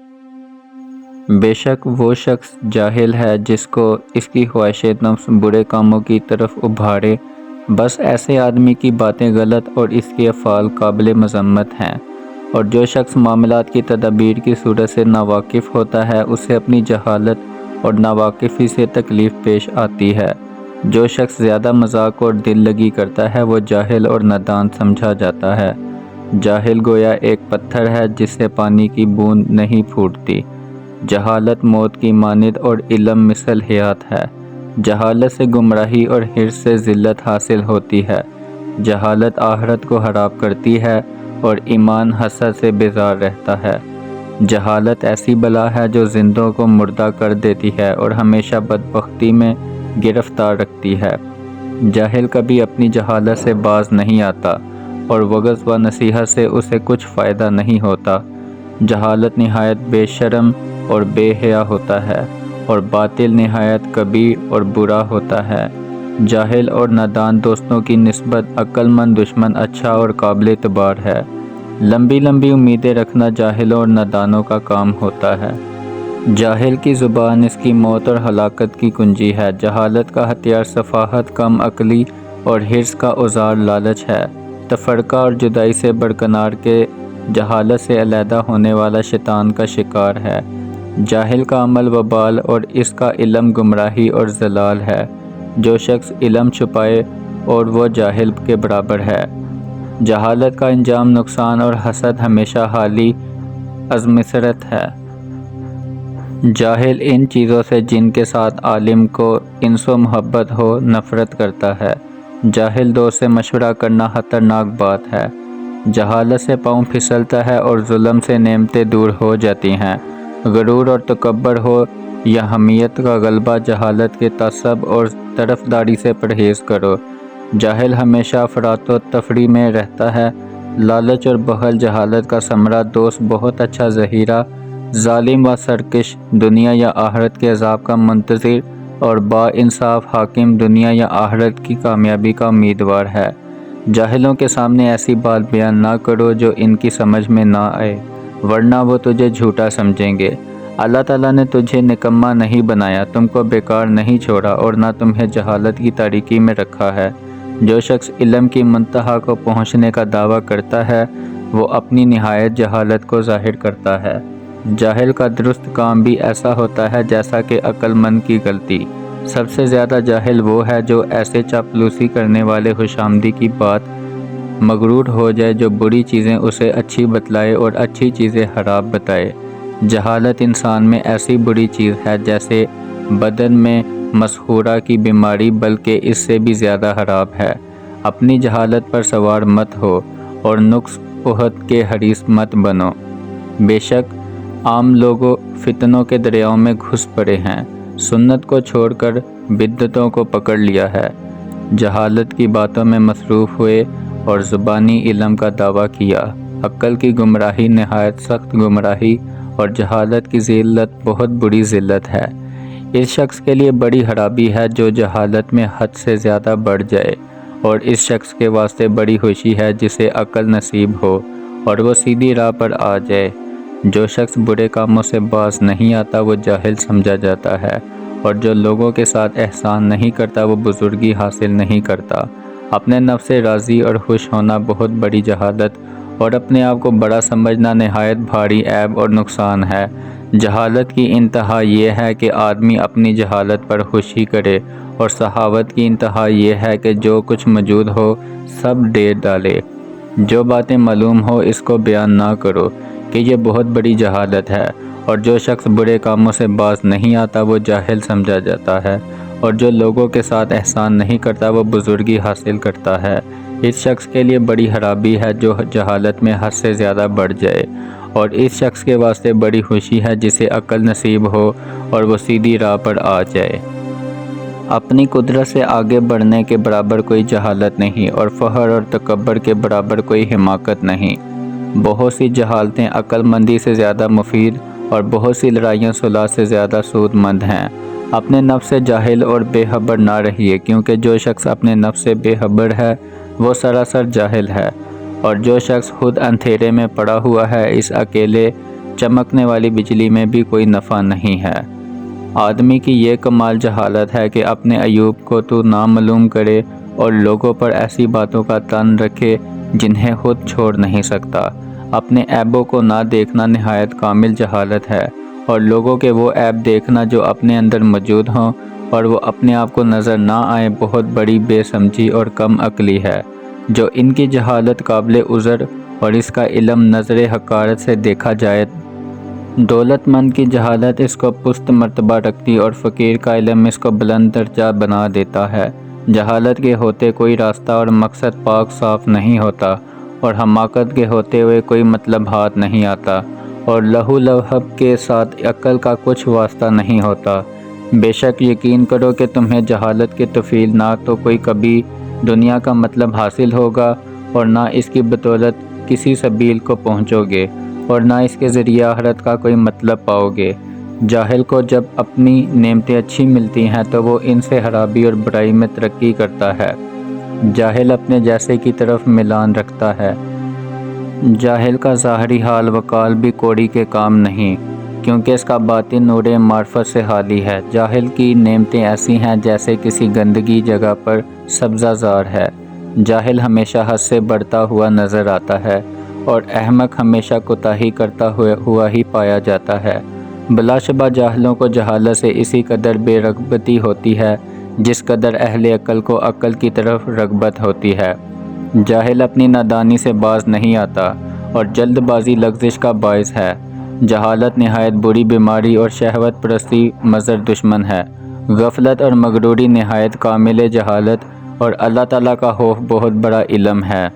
بے شک وہ شخص جاہل ہے جس کو اس کی خواہش نفس برے کاموں کی طرف ابھارے، بس ایسے آدمی کی باتیں غلط اور اس کے افعال قابل مذمت ہیں، اور جو شخص معاملات کی تدابیر کی صورت سے ناواقف ہوتا ہے اسے اپنی جہالت اور ناواقفی سے تکلیف پیش آتی ہے۔ جو شخص زیادہ مذاق اور دل لگی کرتا ہے وہ جاہل اور نادان سمجھا جاتا ہے۔ جاہل گویا ایک پتھر ہے جس سے پانی کی بوند نہیں پھوٹتی۔ جہالت موت کی مانند اور علم مثل حیات ہے۔ جہالت سے گمراہی اور حرص سے ذلت حاصل ہوتی ہے۔ جہالت آخرت کو خراب کرتی ہے اور ایمان حسد سے بیزار رہتا ہے۔ جہالت ایسی بلا ہے جو زندوں کو مردہ کر دیتی ہے اور ہمیشہ بدبختی میں گرفتار رکھتی ہے۔ جاہل کبھی اپنی جہالت سے باز نہیں آتا اور وعظ و نصیحت سے اسے کچھ فائدہ نہیں ہوتا۔ جہالت نہایت بے شرم اور بے حیا ہوتا ہے اور باطل نہایت کبیر اور برا ہوتا ہے۔ جاہل اور نادان دوستوں کی نسبت عقل مند دشمن اچھا اور قابل اعتبار ہے۔ لمبی لمبی امیدیں رکھنا جاہلوں اور نادانوں کا کام ہوتا ہے۔ جاہل کی زبان اس کی موت اور ہلاکت کی کنجی ہے۔ جہالت کا ہتھیار سفاہت، کم عقلی اور حرص کا اوزار لالچ ہے۔ تفرقہ اور جدائی سے برکنار کے جہالت سے علیحدہ ہونے والا شیطان کا شکار ہے۔ جاہل کا عمل وبال اور اس کا علم گمراہی اور ضلال ہے۔ جو شخص علم چھپائے اور وہ جاہل کے برابر ہے۔ جہالت کا انجام نقصان اور حسد ہمیشہ حالی از مسرت ہے۔ جاہل ان چیزوں سے جن کے ساتھ عالم کو انس و محبت ہو نفرت کرتا ہے۔ جاہل دوست سے مشورہ کرنا خطرناک بات ہے۔ جہالت سے پاؤں پھسلتا ہے اور ظلم سے نعمتیں دور ہو جاتی ہیں۔ غرور اور تکبر ہو یا حمیت کا غلبہ، جہالت کے تعصب اور طرفداری سے پرہیز کرو۔ جاہل ہمیشہ افراط و تفریح میں رہتا ہے۔ لالچ اور بخل جہالت کا ثمرہ۔ دوست بہت اچھا ذخیرہ، ظالم و سرکش دنیا یا آخرت کے عذاب کا منتظر، اور با انصاف حاکم دنیا یا آخرت کی کامیابی کا امیدوار ہے۔ جاہلوں کے سامنے ایسی بات بیان نہ کرو جو ان کی سمجھ میں نہ آئے، ورنہ وہ تجھے جھوٹا سمجھیں گے۔ اللہ تعالیٰ نے تجھے نکما نہیں بنایا، تم کو بیکار نہیں چھوڑا اور نہ تمہیں جہالت کی تاریکی میں رکھا ہے۔ جو شخص علم کی منتہا کو پہنچنے کا دعویٰ کرتا ہے وہ اپنی نہایت جہالت کو ظاہر کرتا ہے۔ جاہل کا درست کام بھی ایسا ہوتا ہے جیسا کہ عقل مند کی غلطی۔ سب سے زیادہ جاہل وہ ہے جو ایسے چاپلوسی کرنے والے خوشامدی کی بات مغرور ہو جائے جو بری چیزیں اسے اچھی بتلائے اور اچھی چیزیں خراب بتائے۔ جہالت انسان میں ایسی بری چیز ہے جیسے بدن میں مسحورہ کی بیماری، بلکہ اس سے بھی زیادہ خراب ہے۔ اپنی جہالت پر سوار مت ہو اور نقص احد کے حریص مت بنو۔ بے شک عام لوگوں فتنوں کے دریاؤں میں گھس پڑے ہیں، سنت کو چھوڑ کر بدعتوں کو پکڑ لیا ہے۔ جہالت کی باتوں میں مصروف ہوئے اور زبانی علم کا دعویٰ کیا۔ عقل کی گمراہی نہایت سخت گمراہی اور جہالت کی ذلت بہت بری ذلت ہے۔ اس شخص کے لیے بڑی خرابی ہے جو جہالت میں حد سے زیادہ بڑھ جائے، اور اس شخص کے واسطے بڑی خوشی ہے جسے عقل نصیب ہو اور وہ سیدھی راہ پر آ جائے۔ جو شخص برے کاموں سے باز نہیں آتا وہ جاہل سمجھا جاتا ہے، اور جو لوگوں کے ساتھ احسان نہیں کرتا وہ بزرگی حاصل نہیں کرتا۔ اپنے نفس سے راضی اور خوش ہونا بہت بڑی جہالت اور اپنے آپ کو بڑا سمجھنا نہایت بھاری عیب اور نقصان ہے۔ جہالت کی انتہا یہ ہے کہ آدمی اپنی جہالت پر خوشی کرے، اور سخاوت کی انتہا یہ ہے کہ جو کچھ موجود ہو سب دے ڈالے۔ جو باتیں معلوم ہو اس کو بیان نہ کرو کہ یہ بہت بڑی جہالت ہے، اور جو شخص برے کاموں سے باز نہیں آتا وہ جاہل سمجھا جاتا ہے، اور جو لوگوں کے ساتھ احسان نہیں کرتا وہ بزرگی حاصل کرتا ہے۔ اس شخص کے لیے بڑی خرابی ہے جو جہالت میں حد سے زیادہ بڑھ جائے، اور اس شخص کے واسطے بڑی خوشی ہے جسے عقل نصیب ہو اور وہ سیدھی راہ پر آ جائے۔ اپنی قدرت سے آگے بڑھنے کے برابر کوئی جہالت نہیں، اور فخر اور تکبر کے برابر کوئی حماقت نہیں۔ بہت سی جہالتیں عقل مندی سے زیادہ مفید اور بہت سی لڑائیاں صلح سے زیادہ سود مند ہیں۔ اپنے نفس سے جاہل اور بے خبر نہ رہیے، کیونکہ جو شخص اپنے نفس سے بے خبر ہے وہ سراسر جاہل ہے، اور جو شخص خود اندھیرے میں پڑا ہوا ہے اس اکیلے چمکنے والی بجلی میں بھی کوئی نفع نہیں ہے۔ آدمی کی یہ کمال جہالت ہے کہ اپنے عیوب کو تو نامعلوم کرے اور لوگوں پر ایسی باتوں کا تن رکھے جنہیں خود چھوڑ نہیں سکتا۔ اپنے عیبوں کو نہ دیکھنا نہایت کامل جہالت ہے، اور لوگوں کے وہ عیب دیکھنا جو اپنے اندر موجود ہوں اور وہ اپنے آپ کو نظر نہ آئے بہت بڑی بے سمجھی اور کم عقلی ہے۔ جو ان کی جہالت قابل عذر اور اس کا علم نظر حقارت سے دیکھا جائے، دولت مند کی جہالت اس کو پست مرتبہ رکھتی اور فقیر کا علم اس کو بلند درجہ بنا دیتا ہے۔ جہالت کے ہوتے کوئی راستہ اور مقصد پاک صاف نہیں ہوتا، اور حماقت کے ہوتے ہوئے کوئی مطلب ہاتھ نہیں آتا، اور لہو لہب کے ساتھ عقل کا کچھ واسطہ نہیں ہوتا۔ بے شک یقین کرو کہ تمہیں جہالت کے طفیل نہ تو کوئی کبھی دنیا کا مطلب حاصل ہوگا اور نہ اس کی بدولت کسی سبیل کو پہنچو گے، اور نہ اس کے ذریعہ آخرت کا کوئی مطلب پاؤ گے۔ جاہل کو جب اپنی نعمتیں اچھی ملتی ہیں تو وہ ان سے خرابی اور برائی میں ترقی کرتا ہے۔ جاہل اپنے جیسے کی طرف میلان رکھتا ہے۔ جاہل کا ظاہری حال وقال بھی کوڑی کے کام نہیں، کیونکہ اس کا باطن نور معرفت سے خالی ہے۔ جاہل کی نعمتیں ایسی ہیں جیسے کسی گندگی جگہ پر سبزہ زار ہے۔ جاہل ہمیشہ حد سے بڑھتا ہوا نظر آتا ہے، اور احمق ہمیشہ کوتاہی کرتا ہوا ہی پایا جاتا ہے۔ بلا شبہ جاہلوں کو جہالت سے اسی قدر بے رغبتی ہوتی ہے جس قدر اہل عقل کو عقل کی طرف رغبت ہوتی ہے۔ جاہل اپنی نادانی سے باز نہیں آتا، اور جلد بازی لغزش کا باعث ہے۔ جہالت نہایت بری بیماری اور شہوت پرستی مضر دشمن ہے۔ غفلت اور مغروری نہایت کامل جہالت اور اللہ تعالیٰ کا خوف بہت بڑا علم ہے۔